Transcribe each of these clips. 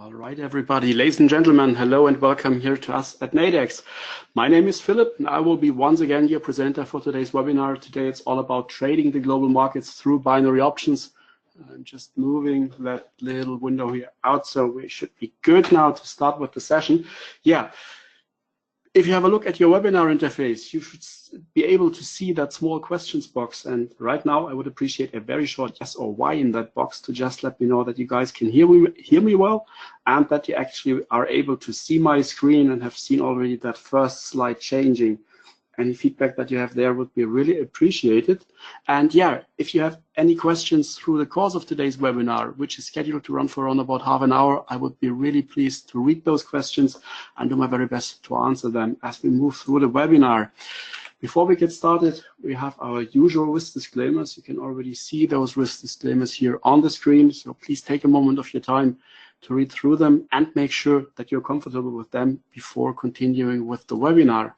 All right, everybody, ladies and gentlemen, hello and welcome here to us at Nadex. My name is Philip and I will be once again your presenter for today's webinar. Today it's all about trading the global markets through binary options. I'm just moving that little window here out, so we should be good now to start with the session. Yeah. If you have a look at your webinar interface, you should be able to see that small questions box. And right now, I would appreciate a very short yes or why in that box to just let me know that you guys can hear me well and that you actually are able to see my screen and have seen already that first slide changing. Any feedback that you have there would be really appreciated. And yeah, if you have any questions through the course of today's webinar, which is scheduled to run for around about half an hour, I would be really pleased to read those questions and do my very best to answer them as we move through the webinar. Before we get started, we have our usual risk disclaimers. You can already see those risk disclaimers here on the screen, so please take a moment of your time to read through them and make sure that you're comfortable with them before continuing with the webinar.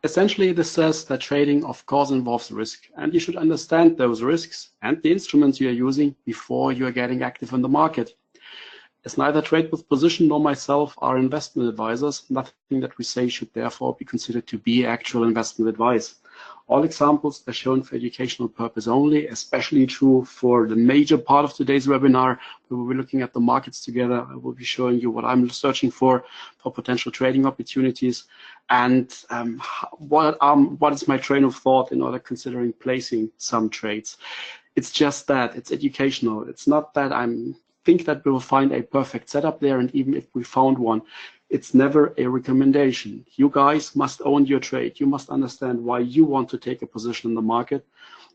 Essentially, this says that trading, of course, involves risk, and you should understand those risks and the instruments you are using before you are getting active in the market. As neither Trade with Position nor myself are investment advisors, nothing that we say should therefore be considered to be actual investment advice. All examples are shown for educational purpose only, especially true for the major part of today's webinar. We will be looking at the markets together. I will be showing you what I'm searching for potential trading opportunities and what is my train of thought in order considering placing some trades. It's just that, it's educational. It's not that I think that we will find a perfect setup there, and even if we found one, it's never a recommendation. You guys must own your trade. You must understand why you want to take a position in the market.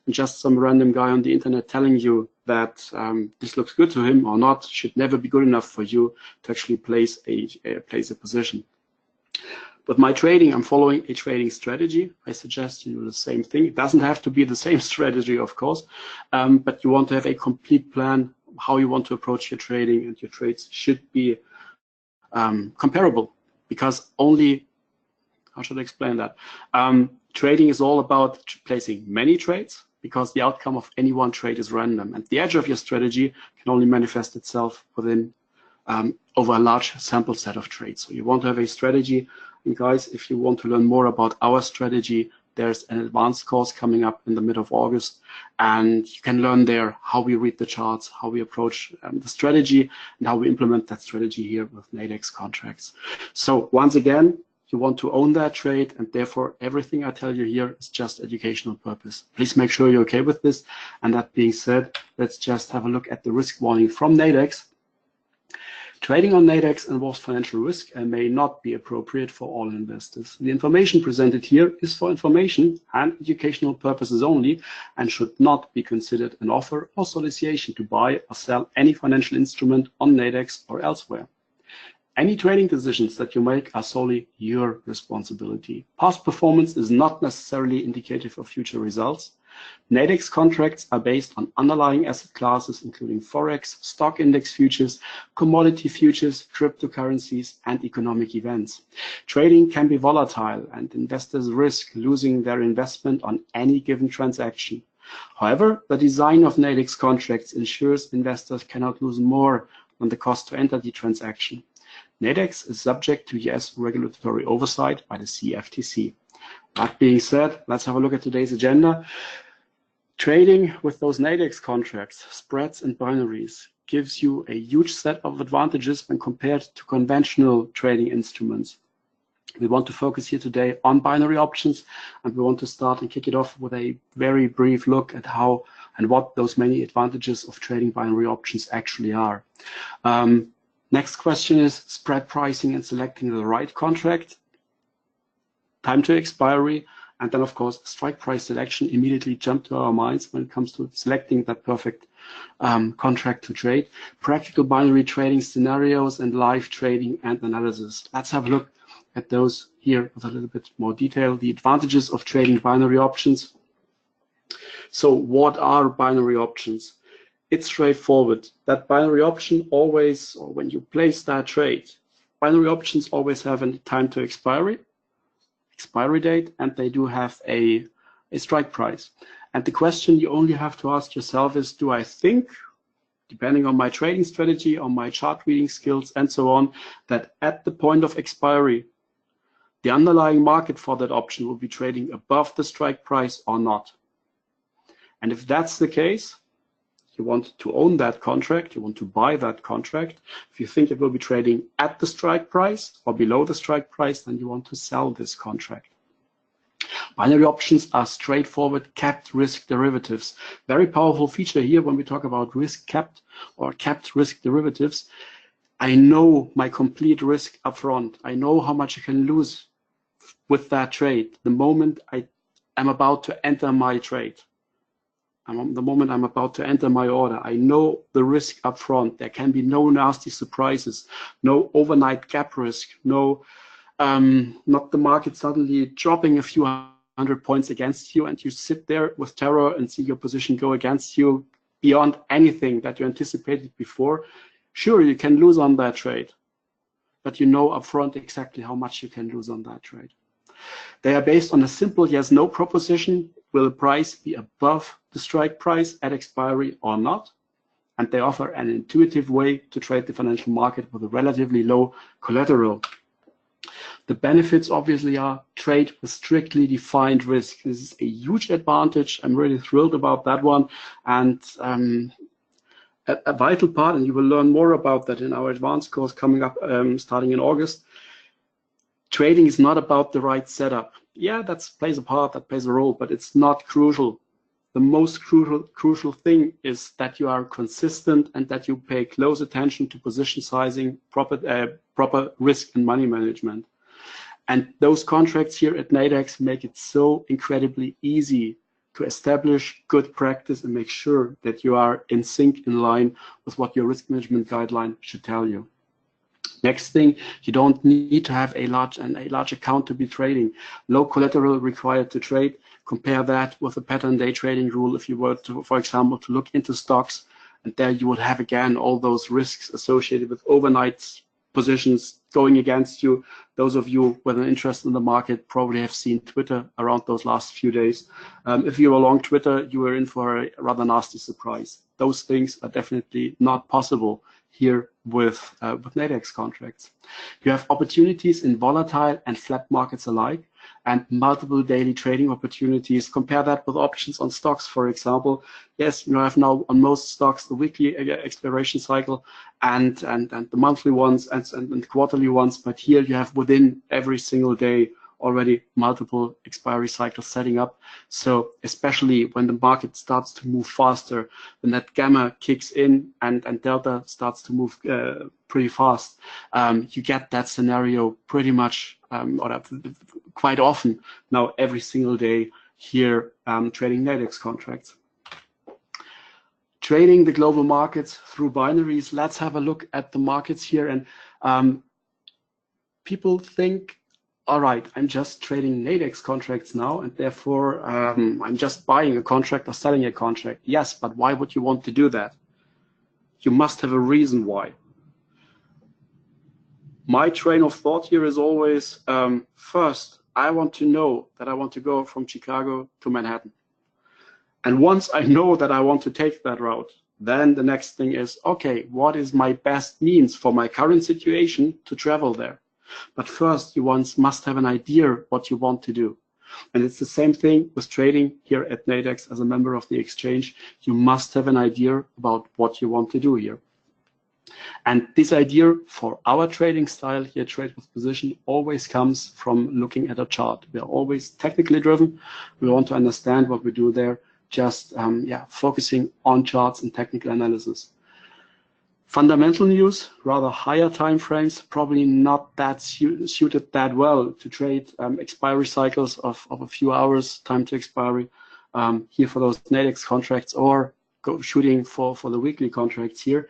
And just some random guy on the internet telling you that this looks good to him or not should never be good enough for you to actually place a position. With my trading, I'm following a trading strategy. I suggest you do the same thing. It doesn't have to be the same strategy, of course, but you want to have a complete plan how you want to approach your trading, and your trades should be comparable, because only, how should I explain that? Trading is all about placing many trades, because the outcome of any one trade is random, and the edge of your strategy can only manifest itself within over a large sample set of trades. So you want to have a strategy, and guys, if you want to learn more about our strategy, there's an advanced course coming up in the mid of August, and you can learn there how we read the charts, how we approach the strategy, and how we implement that strategy here with Nadex contracts. So once again, you want to own that trade, and therefore everything I tell you here is just educational purpose. Please make sure you're okay with this. And that being said, let's just have a look at the risk warning from Nadex. Trading on Nadex involves financial risk and may not be appropriate for all investors. The information presented here is for information and educational purposes only and should not be considered an offer or solicitation to buy or sell any financial instrument on Nadex or elsewhere. Any trading decisions that you make are solely your responsibility. Past performance is not necessarily indicative of future results. Nadex contracts are based on underlying asset classes, including forex, stock index futures, commodity futures, cryptocurrencies, and economic events. Trading can be volatile, and investors risk losing their investment on any given transaction. However, the design of Nadex contracts ensures investors cannot lose more than the cost to enter the transaction. Nadex is subject to US regulatory oversight by the CFTC. That being said, let's have a look at today's agenda. Trading with those Nadex contracts, spreads and binaries gives you a huge set of advantages when compared to conventional trading instruments. We want to focus here today on binary options, and we want to start and kick it off with a very brief look at how and what those many advantages of trading binary options actually are. Next question is spread pricing and selecting the right contract, time to expiry, and then, of course, strike price selection immediately jump to our minds when it comes to selecting that perfect contract to trade. Practical binary trading scenarios and live trading and analysis. Let's have a look at those here with a little bit more detail. The advantages of trading binary options. So what are binary options? It's straightforward. That binary option always, or when you place that trade, binary options always have a time to expiry date, and they do have a strike price. And the question you only have to ask yourself is, do I think depending on my trading strategy, on my chart reading skills, and so on, that at the point of expiry, the underlying market for that option will be trading above the strike price or not. And if that's the case, you want to own that contract, you want to buy that contract. If you think it will be trading at the strike price or below the strike price, then you want to sell this contract. Binary options are straightforward capped risk derivatives. Very powerful feature here when we talk about risk capped or capped risk derivatives. I know my complete risk upfront. I know how much I can lose with that trade the moment I am about to enter my trade. The moment I'm about to enter my order, I know the risk up front. There can be no nasty surprises, no overnight gap risk, no, not the market suddenly dropping a few hundred points against you and you sit there with terror and see your position go against you beyond anything that you anticipated before. Sure, you can lose on that trade, but you know upfront exactly how much you can lose on that trade. They are based on a simple yes-no proposition. Will the price be above the strike price at expiry or not? And they offer an intuitive way to trade the financial market with a relatively low collateral. The benefits obviously are trade with strictly defined risk. This is a huge advantage. I'm really thrilled about that one. And a vital part, and you will learn more about that in our advanced course coming up starting in August. Trading is not about the right setup. Yeah, that plays a part, that plays a role, but it's not crucial. The most crucial thing is that you are consistent and that you pay close attention to position sizing, proper risk and money management. And those contracts here at Nadex make it so incredibly easy to establish good practice and make sure that you are in sync, in line with what your risk management guideline should tell you. Next thing, you don't need to have a large account to be trading. Low collateral required to trade. Compare that with the pattern day trading rule if you were to, for example, to look into stocks, and there you would have again all those risks associated with overnight positions going against you. Those of you with an interest in the market probably have seen Twitter around those last few days. If you were long Twitter, you were in for a rather nasty surprise. Those things are definitely not possible here with Nadex contracts. You have opportunities in volatile and flat markets alike, and multiple daily trading opportunities. Compare that with options on stocks, for example. Yes, you have now on most stocks the weekly expiration cycle and the monthly ones and quarterly ones, but here you have within every single day already multiple expiry cycles setting up. So especially when the market starts to move faster, when that gamma kicks in and delta starts to move pretty fast, you get that scenario pretty much or quite often now every single day here trading Nadex contracts. Trading the global markets through binaries. Let's have a look at the markets here. And people think, all right, I'm just trading Nadex contracts now, and therefore I'm just buying a contract or selling a contract. Yes, but why would you want to do that? You must have a reason why. My train of thought here is always, first, I want to know that I want to go from Chicago to Manhattan. And once I know that I want to take that route, then the next thing is, okay, what is my best means for my current situation to travel there? But first, you must have an idea what you want to do. And it's the same thing with trading here at Nadex as a member of the exchange. You must have an idea about what you want to do here. And this idea for our trading style here, trade with position, always comes from looking at a chart. We are always technically driven. We want to understand what we do there, just focusing on charts and technical analysis. Fundamental news, rather higher time frames, probably not that suited that well to trade expiry cycles of a few hours time to expiry here for those Nadex contracts, or shooting for the weekly contracts here.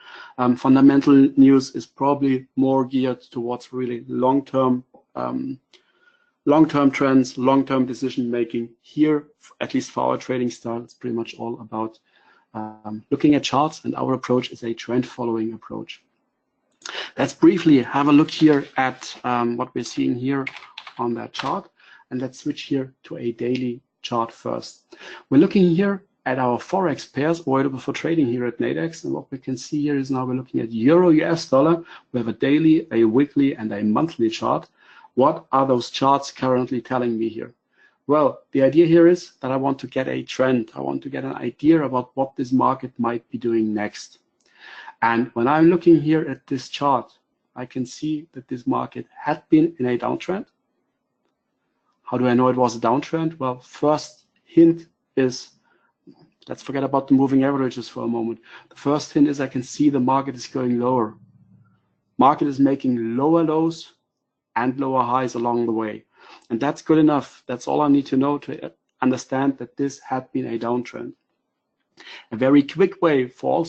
Fundamental news is probably more geared towards really long-term trends, long-term decision making. Here, at least for our trading style, it's pretty much all about looking at charts, and our approach is a trend following approach. Let's briefly have a look here at what we're seeing here on that chart, and let's switch here to a daily chart first. We're looking here at our forex pairs available for trading here at Nadex. And what we can see here is now we're looking at euro US dollar. We have a daily, a weekly, and a monthly chart. What are those charts currently telling me here? Well, the idea here is that I want to get a trend. I want to get an idea about what this market might be doing next. And when I'm looking here at this chart, I can see that this market had been in a downtrend. How do I know it was a downtrend? Well, first hint is, let's forget about the moving averages for a moment. The first hint is I can see the market is going lower. Market is making lower lows and lower highs along the way. And that's good enough. That's all I need to know to understand that this had been a downtrend. A very quick way for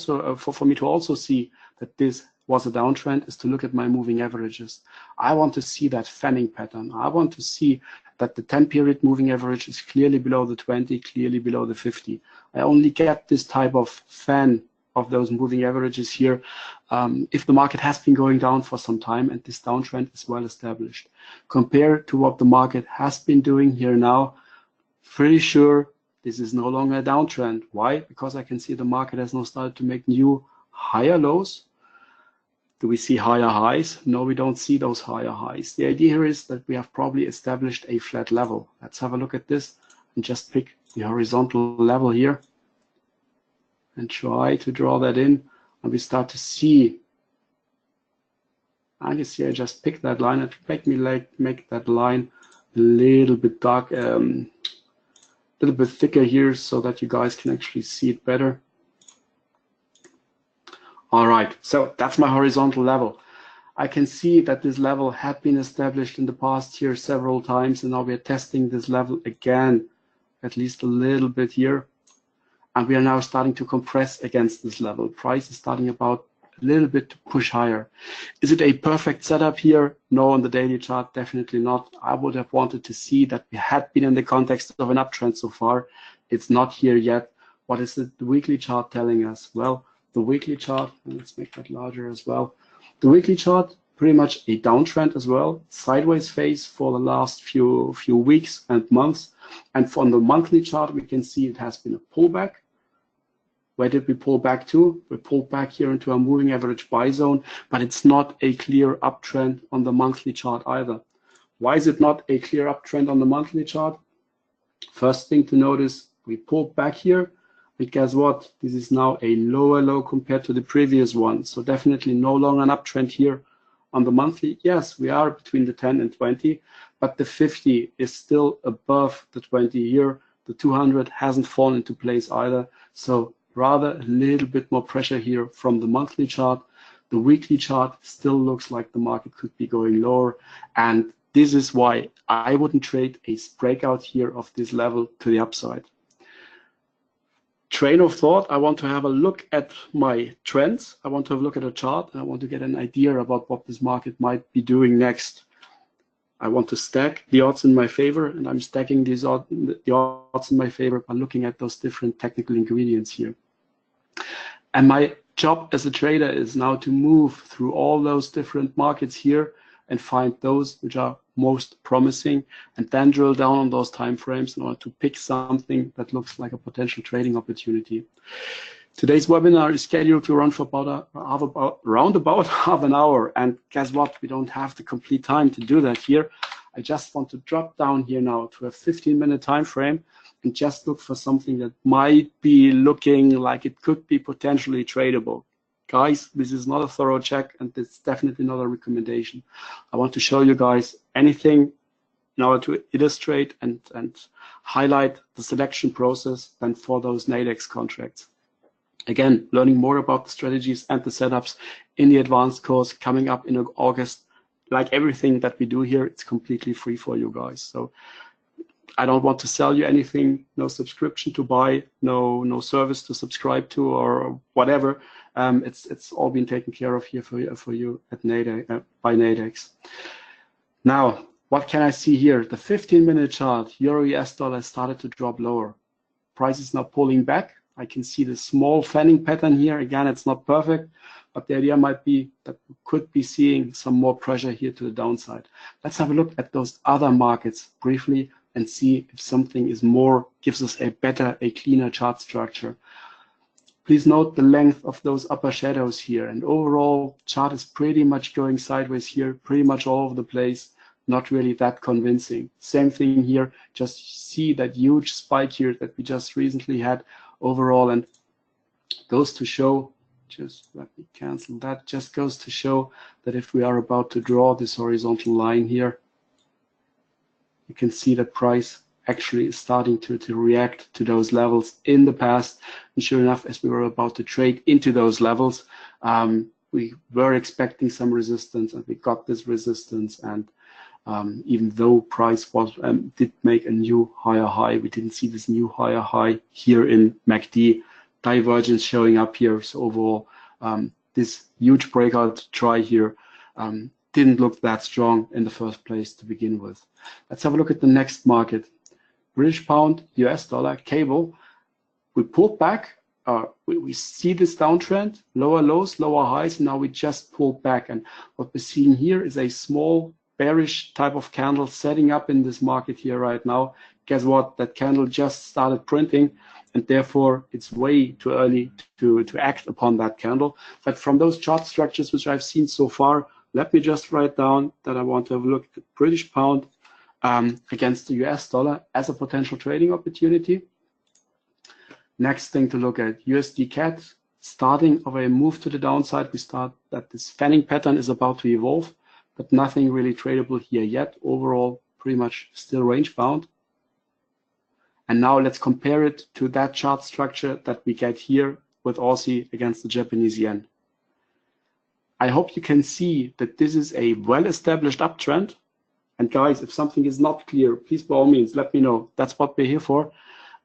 me to also see that this was a downtrend is to look at my moving averages. I want to see that fanning pattern. I want to see that the 10-period moving average is clearly below the 20, clearly below the 50. I only get this type of fan of those moving averages here if the market has been going down for some time and this downtrend is well established. Compared to what the market has been doing here now, pretty sure this is no longer a downtrend. Why? Because I can see the market has now started to make new higher lows. Do we see higher highs? No, we don't see those higher highs. The idea here is that we have probably established a flat level. Let's have a look at this and just pick the horizontal level here and try to draw that in. And we start to see, and you see I just picked that line and make that line a little bit dark, a little bit thicker here so that you guys can actually see it better. All right, so that's my horizontal level. I can see that this level had been established in the past here several times, and now we are testing this level again, at least a little bit here. And we are now starting to compress against this level. Price is starting about a little bit to push higher. Is it a perfect setup here? No, on the daily chart, definitely not. I would have wanted to see that we had been in the context of an uptrend so far. It's not here yet. What is the weekly chart telling us? Well, the weekly chart, and let's make that larger as well. The weekly chart, pretty much a downtrend as well, sideways phase for the last few weeks and months. And from the monthly chart, we can see it has been a pullback. Where did we pull back to? We pulled back here into a moving average buy zone, but it's not a clear uptrend on the monthly chart either. Why is it not a clear uptrend on the monthly chart? First thing to notice, we pulled back here. And guess what? This is now a lower low compared to the previous one. So definitely no longer an uptrend here on the monthly. Yes, we are between the 10 and 20, but the 50 is still above the 20 here. The 200 hasn't fallen into place either. So rather a little bit more pressure here from the monthly chart. The weekly chart still looks like the market could be going lower. And this is why I wouldn't trade a breakout here of this level to the upside. Train of thought, I want to have a look at my trends. I want to have a look at a chart, and I want to get an idea about what this market might be doing next. I want to stack the odds in my favor, and I'm stacking the odds in my favor by looking at those different technical ingredients here. And my job as a trader is now to move through all those different markets here and find those which are most promising, and then drill down on those time frames in order to pick something that looks like a potential trading opportunity. Today's webinar is scheduled to run for around about half an hour, and guess what? We don't have the complete time to do that here. I just want to drop down here now to a 15-minute time frame and just look for something that might be looking like it could be potentially tradable. Guys, this is not a thorough check, and it's definitely not a recommendation. I want to show you guys anything in order to illustrate and highlight the selection process than for those Nadex contracts. Again, learning more about the strategies and the setups in the advanced course coming up in August. Like everything that we do here, it's completely free for you guys. So I don't want to sell you anything, no subscription to buy, no service to subscribe to or whatever. It's all been taken care of here for you at Nadex, by Nadex. Now, what can I see here? The 15-minute chart, Euro US dollar started to drop lower. Price is now pulling back. I can see the small fanning pattern here. Again, it's not perfect, but the idea might be that we could be seeing some more pressure here to the downside. Let's have a look at those other markets briefly and see if something is more, gives us a better, a cleaner chart structure. Please note the length of those upper shadows here, and overall chart is pretty much going sideways here, pretty much all over the place, not really that convincing. Same thing here, just see that huge spike here that we just recently had overall, and goes to show, just let me cancel that, just goes to show that if we are about to draw this horizontal line here, you can see that price actually is starting to react to those levels in the past. And sure enough, as we were about to trade into those levels, we were expecting some resistance, and we got this resistance. And even though price was did make a new higher high, we didn't see this new higher high here in MACD. Divergence showing up here. So overall, this huge breakout try here didn't look that strong in the first place to begin with. Let's have a look at the next market. British pound, US dollar, cable. We pulled back. We see this downtrend, lower lows, lower highs. And now we just pulled back. And what we're seeing here is a small bearish type of candle setting up in this market here right now. Guess what? That candle just started printing, and therefore it's way too early to act upon that candle. But from those chart structures which I've seen so far, let me just write down that I want to have a look at British pound against the US dollar as a potential trading opportunity. Next thing to look at, USD CAD, starting of a move to the downside. We start that this fanning pattern is about to evolve, but nothing really tradable here yet. Overall, pretty much still range bound. And now let's compare it to that chart structure that we get here with Aussie against the Japanese yen. I hope you can see that this is a well-established uptrend. And guys, if something is not clear, please by all means, let me know. That's what we're here for.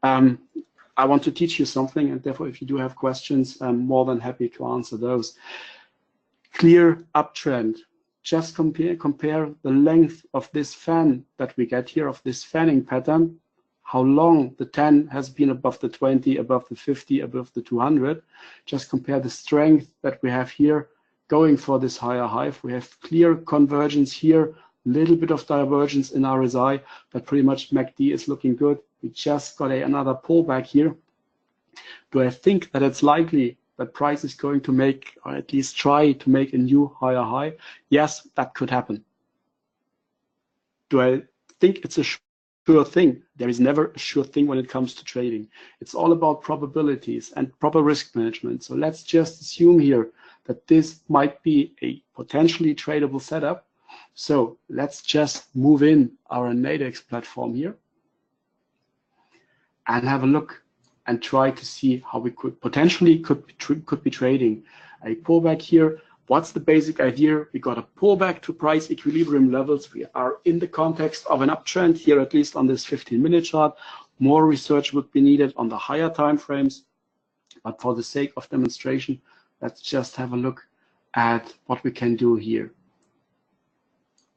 I want to teach you something, and therefore, if you do have questions, I'm more than happy to answer those. Clear uptrend. Just compare the length of this fan that we get here, of this fanning pattern, how long the 10 has been above the 20, above the 50, above the 200. Just compare the strength that we have here going for this higher high. We have clear convergence here, little bit of divergence in RSI, but pretty much MACD is looking good. We just got another pullback here. Do I think that it's likely that price is going to make, or at least try to make, a new higher high? Yes, that could happen. Do I think it's a sure thing? There is never a sure thing when it comes to trading. It's all about probabilities and proper risk management. So let's just assume here that this might be a potentially tradable setup. So let's just move in our Nadex platform here and have a look and try to see how we could potentially could be trading a pullback here. What's the basic idea? We got a pullback to price equilibrium levels. We are in the context of an uptrend here, at least on this 15-minute chart. More research would be needed on the higher time frames, but for the sake of demonstration, let's just have a look at what we can do here.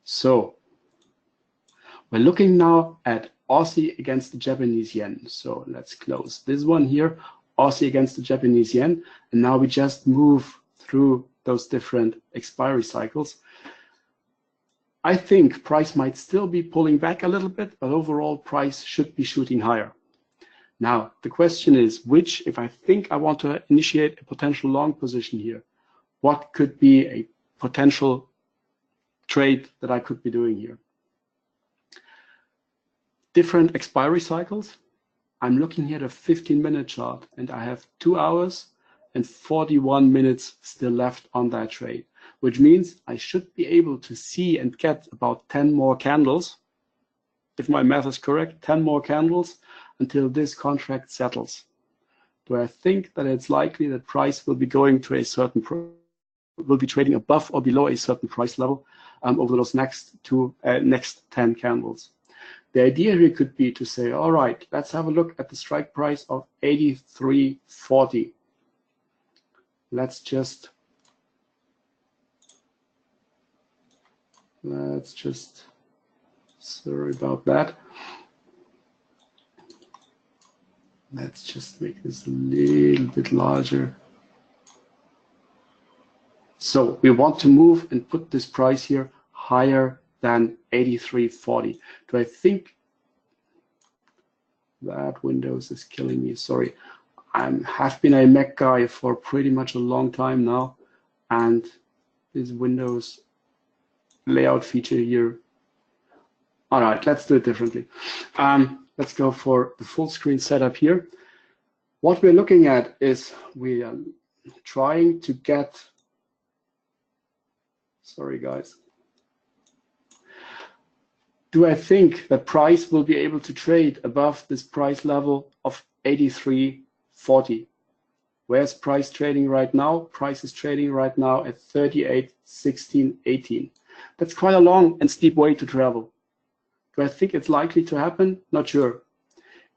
So we're looking now at Aussie against the Japanese yen. So let's close this one here, Aussie against the Japanese yen. And now we just move through those different expiry cycles. I think price might still be pulling back a little bit, but overall price should be shooting higher. Now, the question is, if I think I want to initiate a potential long position here, what could be a potential trade that I could be doing here? Different expiry cycles. I'm looking here at a 15-minute chart, and I have 2 hours and 41 minutes still left on that trade, which means I should be able to see and get about 10 more candles, if my math is correct, 10 more candles until this contract settles. Do I think that it's likely that price will be going to a certain, will be trading above or below a certain price level over those next 10 candles? The idea here could be to say, all right, let's have a look at the strike price of 83.40. Let's just sorry about that. Let's just make this a little bit larger. So we want to move and put this price here higher than 83.40. Do I think That Windows is killing me. Sorry. I have been a Mac guy for pretty much a long time now, and this Windows layout feature here. All right, let's do it differently. Let's go for the full screen setup here. What we're looking at is we are trying to get, sorry guys, do I think that price will be able to trade above this price level of 83.40? Where's price trading right now? Price is trading right now at 38.16.18. That's quite a long and steep way to travel. Do I think it's likely to happen? Not sure.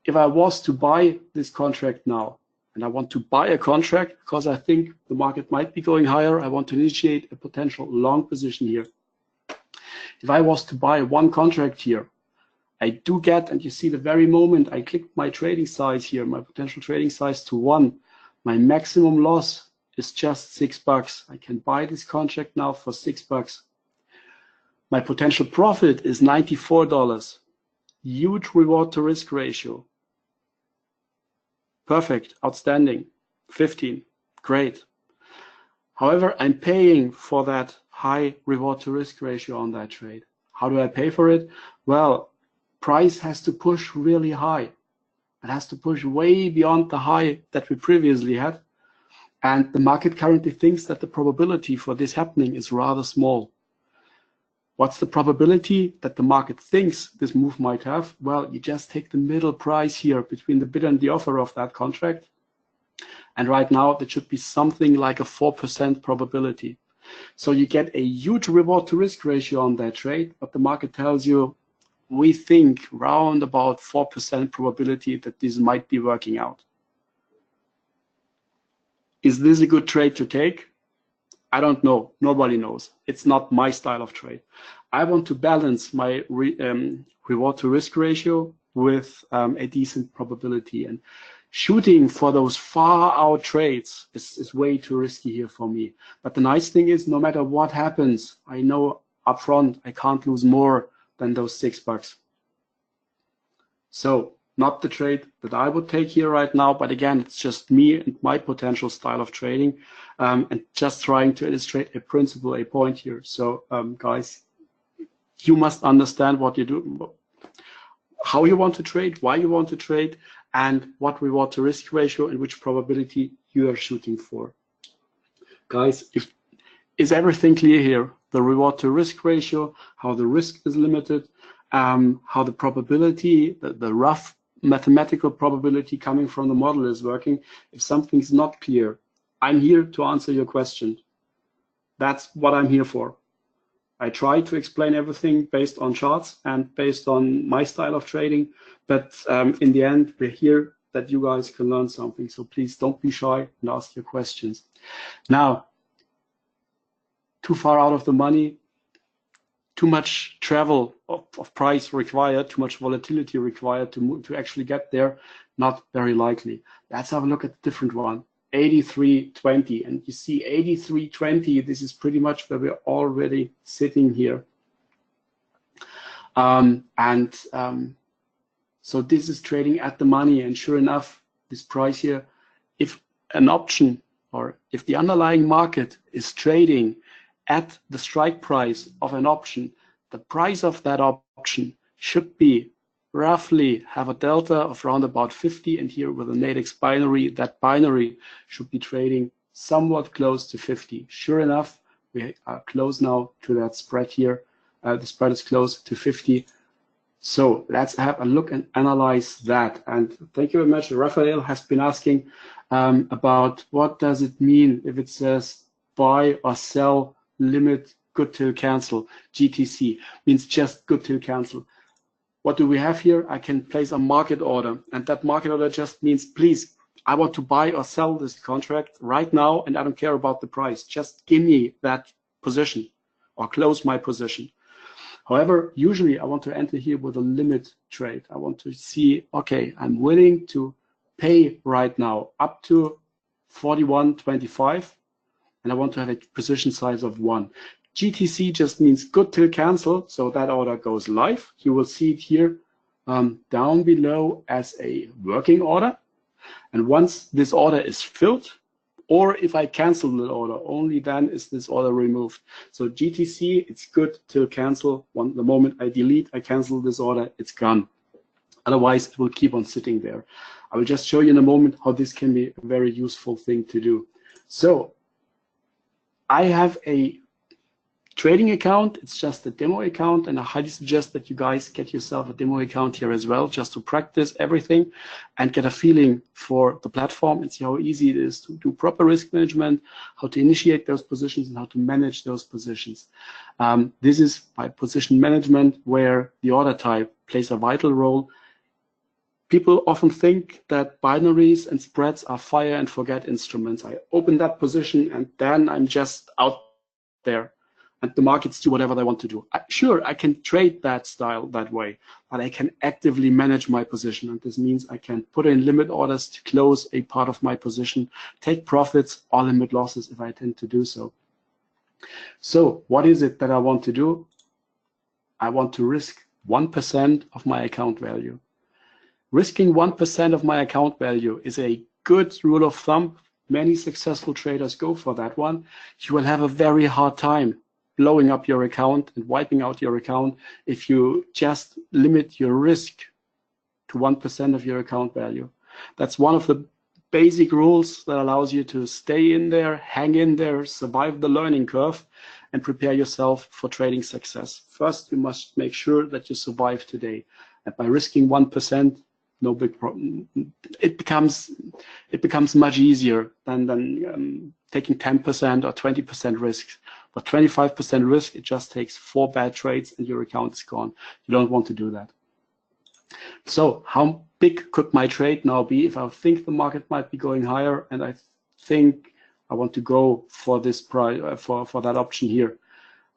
If I was to buy this contract now, and I want to buy a contract because I think the market might be going higher, I want to initiate a potential long position here. If I was to buy one contract here, I do get, and you see the very moment I click my trading size here, my potential trading size to 1, my maximum loss is just $6. I can buy this contract now for $6. My potential profit is $94. Huge reward to risk ratio. Perfect, outstanding, 15, great. However, I'm paying for that high reward to risk ratio on that trade. How do I pay for it? Well, price has to push really high. It has to push way beyond the high that we previously had. And the market currently thinks that the probability for this happening is rather small. What's the probability that the market thinks this move might have? Well, you just take the middle price here between the bid and the offer of that contract. And right now, that should be something like a 4% probability. So you get a huge reward to risk ratio on that trade, but the market tells you, we think round about 4% probability that this might be working out. Is this a good trade to take? I don't know. Nobody knows. It's not my style of trade. I want to balance my reward to risk ratio with a decent probability. And shooting for those far out trades is way too risky here for me. But the nice thing is, no matter what happens, I know upfront I can't lose more than those $6. So not the trade that I would take here right now, but again, it's just me and my potential style of trading, and just trying to illustrate a principle, a point here. So guys, you must understand what you do, how you want to trade, why you want to trade, and what reward to risk ratio and which probability you are shooting for. Guys, is everything clear here? The reward to risk ratio, how the risk is limited, how the probability, the rough mathematical probability coming from the model is working. If something's not clear, I'm here to answer your question. That's what I'm here for. I try to explain everything based on charts and based on my style of trading, but in the end, we're here that you guys can learn something. So please don't be shy and ask your questions. Now, too far out of the money, too much travel of price required, too much volatility required to actually get there, not very likely. Let's have a look at a different one, 83.20. And you see 83.20, this is pretty much where we're already sitting here. So this is trading at the money, and sure enough, this price here, if an option or if the underlying market is trading at the strike price of an option, the price of that option should be roughly have a delta of around about 50, and here with a Nadex binary, that binary should be trading somewhat close to 50. Sure enough, we are close now to that spread here. The spread is close to 50. So let's have a look and analyze that. And thank you very much. Raphael has been asking about what does it mean if it says buy or sell limit good till cancel. GTC means just good till cancel. What do we have here? I can place a market order, and that market order just means, please, I want to buy or sell this contract right now, and I don't care about the price. Just give me that position or close my position. However, usually I want to enter here with a limit trade. I want to see, okay, I'm willing to pay right now up to 41.25, and I want to have a position size of 1. GTC just means good till cancel, so that order goes live. You will see it here down below as a working order. And once this order is filled, or if I cancel the order, only then is this order removed. So GTC, it's good to cancel. The moment I delete, I cancel this order, it's gone. Otherwise, it will keep on sitting there. I will just show you in a moment how this can be a very useful thing to do. So I have a trading account. It's just a demo account, and I highly suggest that you guys get yourself a demo account here as well, just to practice everything and get a feeling for the platform and see how easy it is to do proper risk management, how to initiate those positions, and how to manage those positions. This is by position management where the order type plays a vital role. People often think that binaries and spreads are fire and forget instruments. I open that position and then I'm just out there, and the markets do whatever they want to do. Sure, I can trade that style that way, but I can actively manage my position. And this means I can put in limit orders to close a part of my position, take profits or limit losses if I tend to do so. So what is it that I want to do? I want to risk 1% of my account value. Risking 1% of my account value is a good rule of thumb. Many successful traders go for that one. You will have a very hard time blowing up your account and wiping out your account if you just limit your risk to 1% of your account value. That's one of the basic rules that allows you to stay in there, hang in there, survive the learning curve, and prepare yourself for trading success. First, you must make sure that you survive today. And by risking 1%, no big problem. It becomes much easier than taking 10% or 20% risk. But 25% risk, it just takes 4 bad trades and your account is gone. You don't want to do that. So how big could my trade now be if I think the market might be going higher and I think I want to go for this price, for that option here?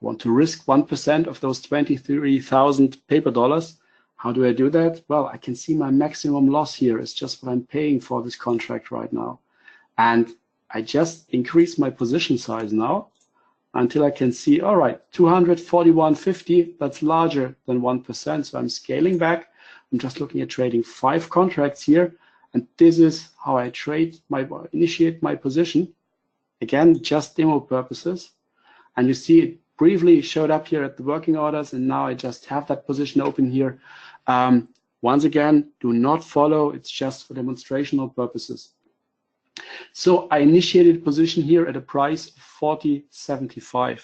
I want to risk 1% of those 23,000 paper dollars. How do I do that? Well, I can see my maximum loss here is just what I'm paying for this contract right now. And I just increase my position size now until I can see, all right, 241.50, that's larger than 1%. So I'm scaling back. I'm just looking at trading 5 contracts here. And this is how I initiate my position. Again, just demo purposes. And you see it briefly showed up here at the working orders, and now I just have that position open here. Once again, do not follow, it's just for demonstrational purposes. So I initiated position here at a price of 40.75.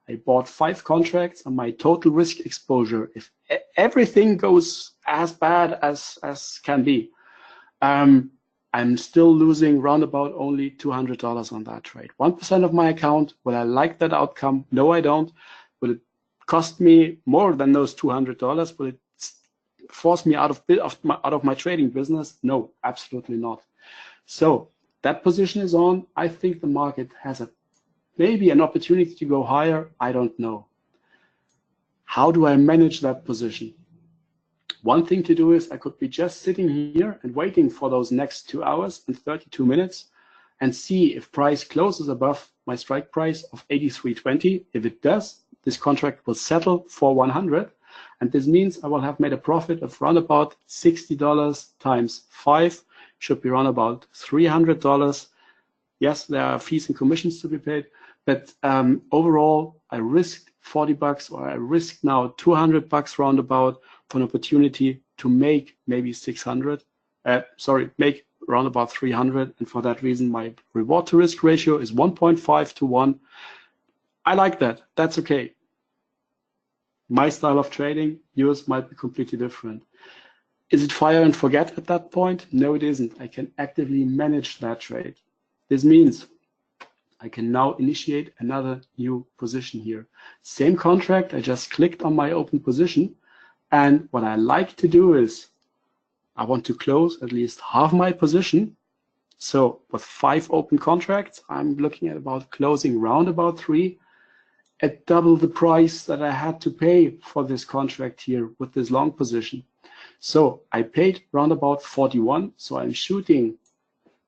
I bought 5 contracts, and my total risk exposure, if everything goes as bad as can be, I'm still losing roundabout only $200 on that trade. 1% of my account. Will I like that outcome? No, I don't. Will it cost me more than those $200? Will it force me out of my trading business? No, absolutely not. So that position is on. I think the market has maybe an opportunity to go higher. I don't know. How do I manage that position? One thing to do is I could be just sitting here and waiting for those next 2 hours and 32 minutes and see if price closes above my strike price of 83.20. If it does, this contract will settle for 100. And this means I will have made a profit of around about $60 times 5, should be around about $300. Yes, there are fees and commissions to be paid, but overall, I risked $40, or I risk now $200 roundabout for an opportunity to make maybe 600. Make around about 300, and for that reason, my reward to risk ratio is 1.5 to 1. I like that. That's okay. My style of trading, yours might be completely different. Is it fire and forget at that point? No, it isn't. I can actively manage that trade. This means I can now initiate another new position here. Same contract, I just clicked on my open position. And what I like to do is I want to close at least half my position. So with 5 open contracts, I'm looking at about closing round about 3 at double the price that I had to pay for this contract here with this long position. So I paid round about 41. So I'm shooting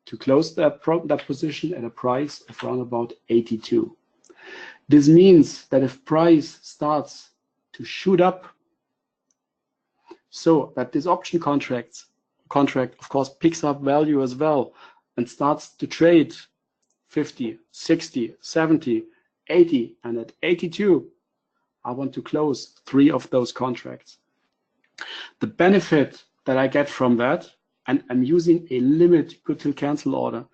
to close that position at a price of around about 82. This means that if price starts to shoot up so that this option contract, of course, picks up value as well and starts to trade 50, 60, 70, 80, and at 82, I want to close 3 of those contracts. The benefit that I get from that, and I'm using a limit good till cancel order.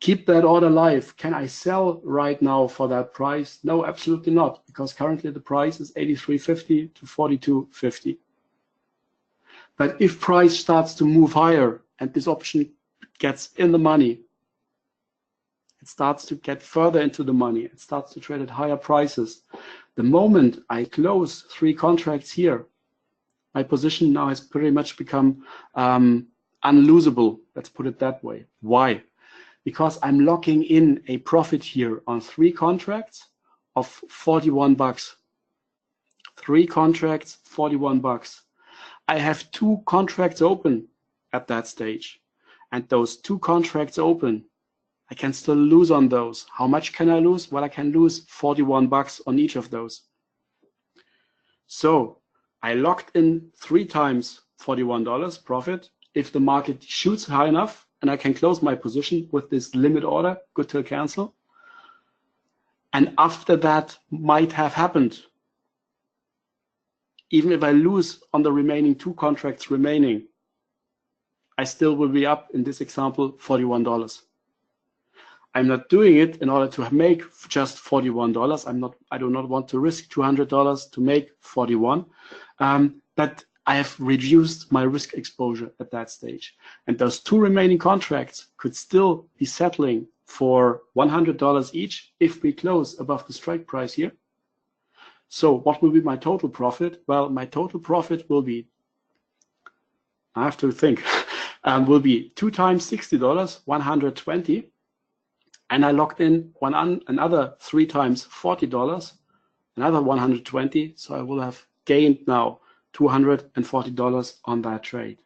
Keep that order live. Can I sell right now for that price? No, absolutely not, because currently the price is 83.50 to 42.50. But if price starts to move higher and this option gets in the money, it starts to get further into the money, it starts to trade at higher prices. The moment I close 3 contracts here, my position now has pretty much become unlosable. Let's put it that way. Why? Because I'm locking in a profit here on 3 contracts of 41 bucks. 3 contracts, 41 bucks. I have 2 contracts open at that stage. And those 2 contracts open, I can still lose on those. How much can I lose? Well, I can lose 41 bucks on each of those. So I locked in 3 times $41 profit. If the market shoots high enough and I can close my position with this limit order, good till cancel. And after that might have happened, even if I lose on the remaining 2 contracts remaining, I still will be up, in this example, $41. I'm not doing it in order to make just $41. I do not want to risk $200 to make 41. But I have reduced my risk exposure at that stage. And those 2 remaining contracts could still be settling for $100 each if we close above the strike price here. So what will be my total profit? Well, my total profit will be, I have to think, will be 2 times $60, 120. And I locked in another 3 times $40, another 120. So I will have gained now $240 on that trade.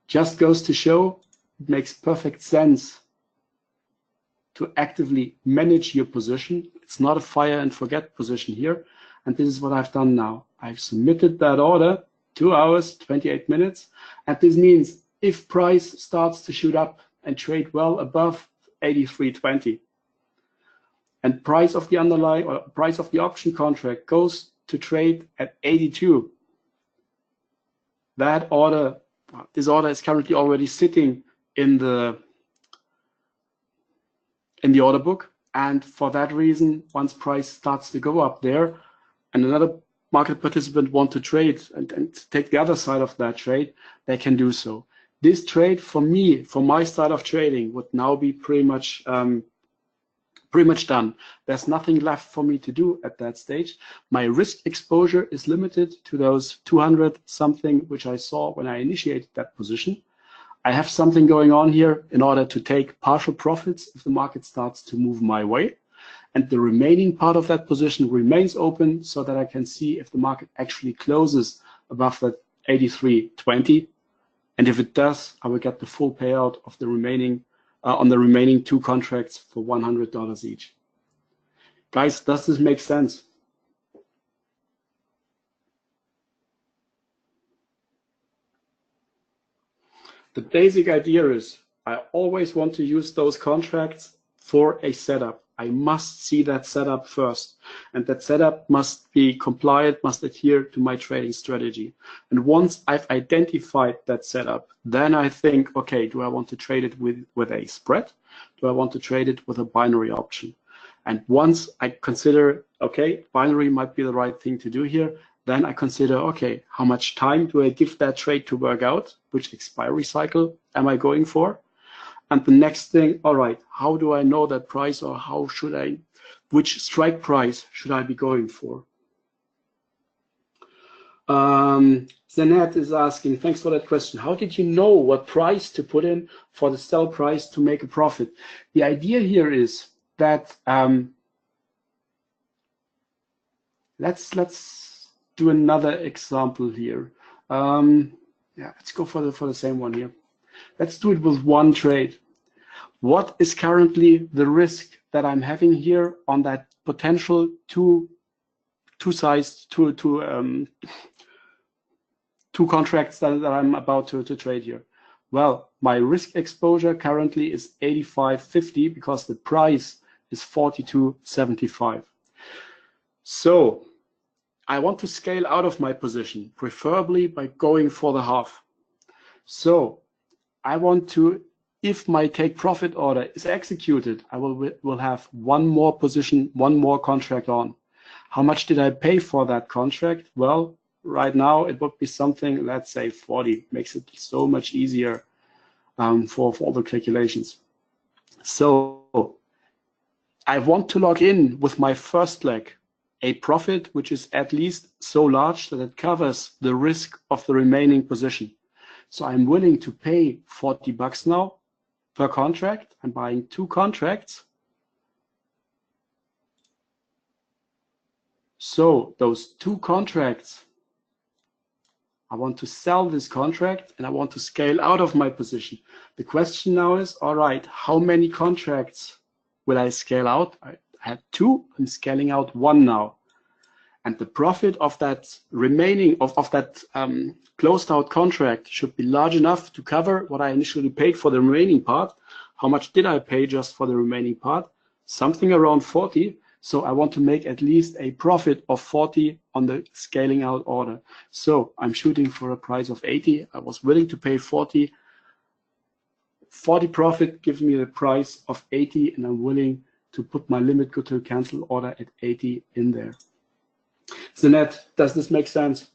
Just goes to show, it makes perfect sense to actively manage your position. It's not a fire and forget position here. And this is what I've done now. I've submitted that order, 2 hours, 28 minutes. And this means if price starts to shoot up and trade well above 83.20, and price of the underlying or price of the option contract goes to trade at 82, that order, this order is currently already sitting in the order book. And for that reason, once price starts to go up there and another market participant want to trade and take the other side of that trade, they can do so. This trade for me, for my style of trading, would now be pretty much done. There's nothing left for me to do at that stage. My risk exposure is limited to those 200 something, which I saw when I initiated that position. I have something going on here in order to take partial profits if the market starts to move my way. And the remaining part of that position remains open so that I can see if the market actually closes above that 83.20. And if it does, I will get the full payout of the remaining on the remaining 2 contracts for $100 each. Guys, does this make sense? The basic idea is I always want to use those contracts for a setup. I must see that setup first, and that setup must be compliant, must adhere to my trading strategy. And once I've identified that setup, then I think, okay, do I want to trade it with a spread? Do I want to trade it with a binary option? And once I consider, okay, binary might be the right thing to do here, then I consider, okay, how much time do I give that trade to work out? Which expiry cycle am I going for? And the next thing, all right, how do I know that price, or how should I, which strike price should I be going for? Zanet is asking, thanks for that question. How did you know what price to put in for the sell price to make a profit? The idea here is that, let's do another example here. Yeah, let's go for the same one here. Let's do it with one trade. What is currently the risk that I'm having here on that potential two two contracts that I'm about to trade here? Well, my risk exposure currently is 85.50 because the price is 42.75. So I want to scale out of my position, preferably by going for the half. So I want to, if my take profit order is executed, I will have one more position, one more contract on. How much did I pay for that contract? Well, right now it would be something, let's say 40, makes it so much easier for all the calculations. So I want to log in with my first leg a profit which is at least so large that it covers the risk of the remaining position. So I'm willing to pay 40 bucks now per contract. I'm buying two contracts. So those two contracts, I want to sell this contract and I want to scale out of my position. The question now is, all right, how many contracts will I scale out? I had two, I'm scaling out one now. And the profit of that remaining, of that closed out contract should be large enough to cover what I initially paid for the remaining part. How much did I pay just for the remaining part? Something around 40. So I want to make at least a profit of 40 on the scaling out order. So I'm shooting for a price of 80. I was willing to pay 40. 40 profit gives me the price of 80, and I'm willing to put my limit good till cancel order at 80 in there. Zanette, does this make sense?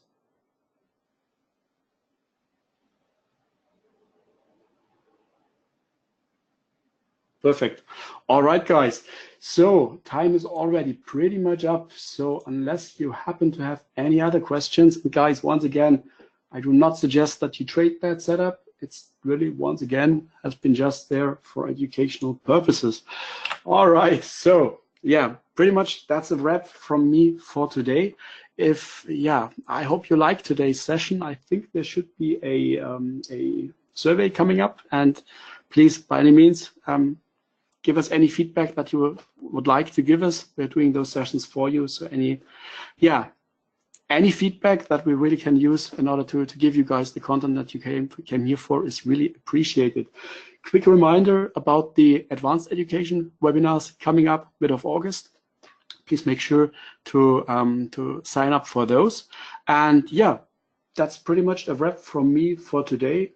Perfect. All right, guys. So time is already pretty much up. So unless you happen to have any other questions, guys, once again, I do not suggest that you trade that setup. It's really, once again, has been just there for educational purposes. All right. So yeah, pretty much that's a wrap from me for today. I hope you liked today's session. I think there should be a survey coming up, and please, by any means, give us any feedback that you would like to give us. We're doing those sessions for you. So any feedback that we really can use in order to give you guys the content that you came here for is really appreciated. Quick reminder about the advanced education webinars coming up mid of August. Please make sure to sign up for those. And yeah, that's pretty much a wrap from me for today.